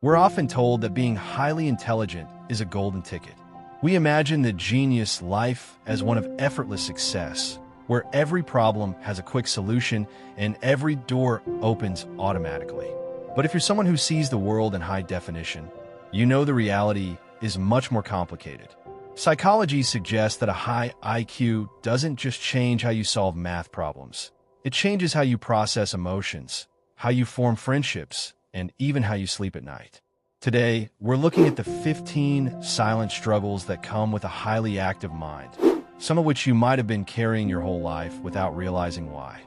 We're often told that being highly intelligent is a golden ticket. We imagine the genius life as one of effortless success, where every problem has a quick solution and every door opens automatically. But if you're someone who sees the world in high definition, you know the reality is much more complicated. Psychology suggests that a high IQ doesn't just change how you solve math problems. It changes how you process emotions, how you form friendships, and even how you sleep at night. Today, we're looking at the 15 silent struggles that come with a highly active mind, some of which you might have been carrying your whole life without realizing why.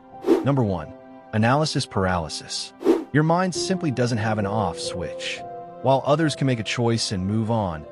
Number 1. Analysis paralysis. Your mind simply doesn't have an off switch. While others can make a choice and move on,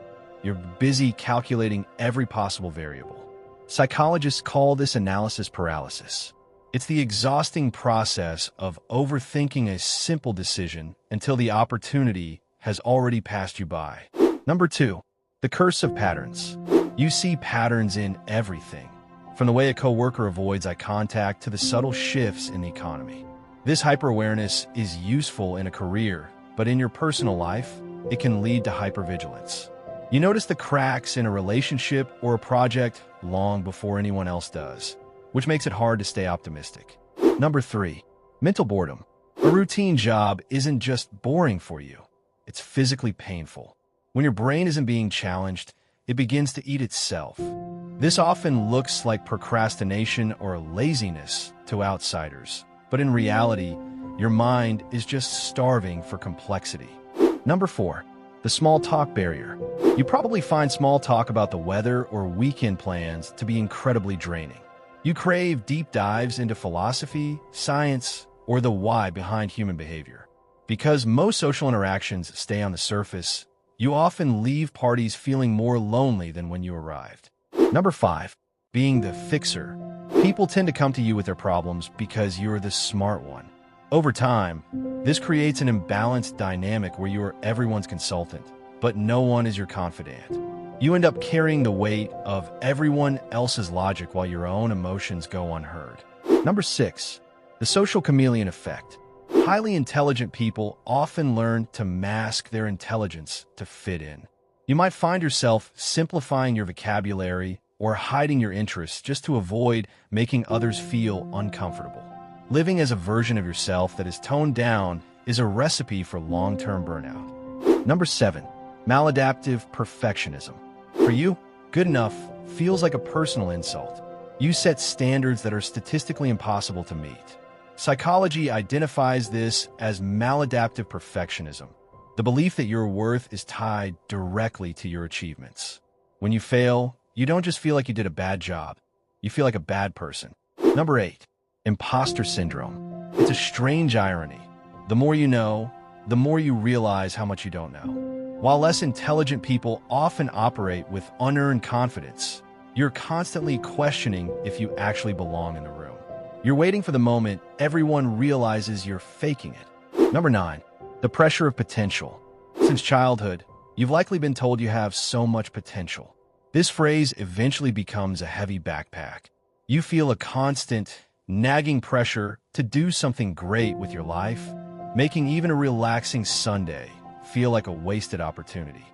you're busy calculating every possible variable. Psychologists call this analysis paralysis. It's the exhausting process of overthinking a simple decision until the opportunity has already passed you by. Number 2. The curse of patterns. You see patterns in everything, from the way a coworker avoids eye contact to the subtle shifts in the economy. This hyper-awareness is useful in a career, but in your personal life, it can lead to hypervigilance. You notice the cracks in a relationship or a project long before anyone else does, which makes it hard to stay optimistic. Number 3. Mental boredom. A routine job isn't just boring for you, it's physically painful. When your brain isn't being challenged, it begins to eat itself. This often looks like procrastination or laziness to outsiders, but in reality, your mind is just starving for complexity. Number 4. The small talk barrier. You probably find small talk about the weather or weekend plans to be incredibly draining. You crave deep dives into philosophy, science, or the why behind human behavior. Because most social interactions stay on the surface, you often leave parties feeling more lonely than when you arrived. Number 5. Being the fixer. People tend to come to you with their problems because you're the smart one. Over time, this creates an imbalanced dynamic where you are everyone's consultant, but no one is your confidant. You end up carrying the weight of everyone else's logic while your own emotions go unheard. Number 6. The social chameleon effect. Highly intelligent people often learn to mask their intelligence to fit in. You might find yourself simplifying your vocabulary or hiding your interests just to avoid making others feel uncomfortable. Living as a version of yourself that is toned down is a recipe for long-term burnout. Number 7. Maladaptive perfectionism. For you, good enough feels like a personal insult. You set standards that are statistically impossible to meet. Psychology identifies this as maladaptive perfectionism, the belief that your worth is tied directly to your achievements. When you fail, you don't just feel like you did a bad job, you feel like a bad person. Number 8. Imposter Syndrome. It's a strange irony. The more you know, the more you realize how much you don't know. While less intelligent people often operate with unearned confidence, you're constantly questioning if you actually belong in the room. You're waiting for the moment everyone realizes you're faking it. Number 9. The pressure of potential. Since childhood, you've likely been told you have so much potential. This phrase eventually becomes a heavy backpack. You feel a constant, nagging pressure to do something great with your life, making even a relaxing Sunday feel like a wasted opportunity.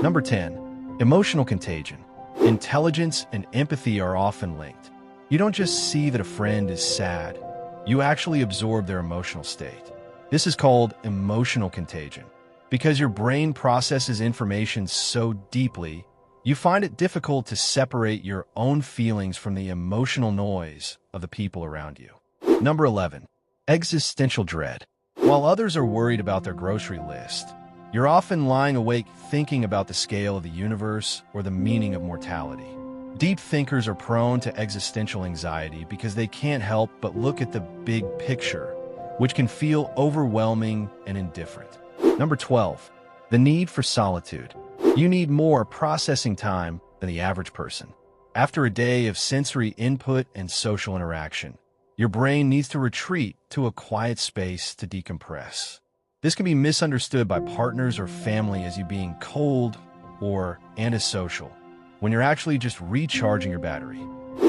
Number 10. Emotional contagion. Intelligence and empathy are often linked. You don't just see that a friend is sad, you actually absorb their emotional state. This is called emotional contagion. Because your brain processes information so deeply, you find it difficult to separate your own feelings from the emotional noise of the people around you. Number 11. Existential dread. While others are worried about their grocery list, you're often lying awake thinking about the scale of the universe or the meaning of mortality. Deep thinkers are prone to existential anxiety because they can't help but look at the big picture, which can feel overwhelming and indifferent. Number 12. The need for solitude. You need more processing time than the average person. After a day of sensory input and social interaction, your brain needs to retreat to a quiet space to decompress. This can be misunderstood by partners or family as you being cold or antisocial, when you're actually just recharging your battery.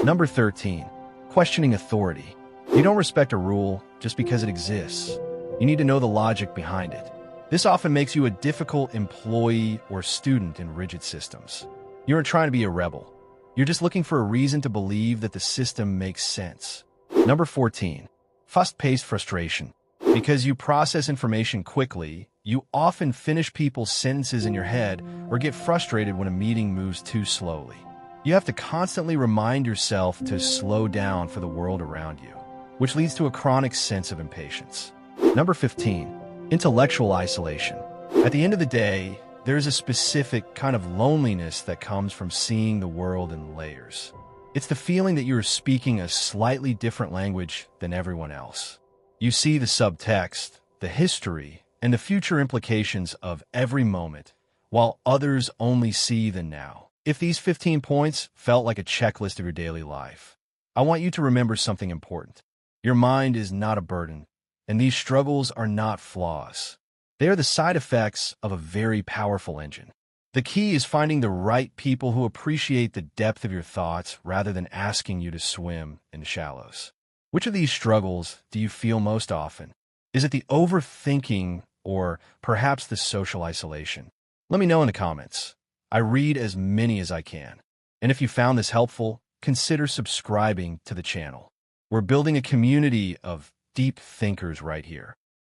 Number 13. Questioning authority. You don't respect a rule just because it exists. You need to know the logic behind it. This often makes you a difficult employee or student in rigid systems. You aren't trying to be a rebel. You're just looking for a reason to believe that the system makes sense. Number 14, fast-paced frustration. Because you process information quickly, you often finish people's sentences in your head or get frustrated when a meeting moves too slowly. You have to constantly remind yourself to slow down for the world around you, which leads to a chronic sense of impatience. Number 15, intellectual isolation. At the end of the day, there's a specific kind of loneliness that comes from seeing the world in layers. It's the feeling that you're speaking a slightly different language than everyone else. You see the subtext, the history, and the future implications of every moment, while others only see the now. If these 15 points felt like a checklist of your daily life, I want you to remember something important. Your mind is not a burden, and these struggles are not flaws. They are the side effects of a very powerful engine. The key is finding the right people who appreciate the depth of your thoughts rather than asking you to swim in the shallows. Which of these struggles do you feel most often? Is it the overthinking or perhaps the social isolation? Let me know in the comments. I read as many as I can. And if you found this helpful, consider subscribing to the channel. We're building a community of deep thinkers right here.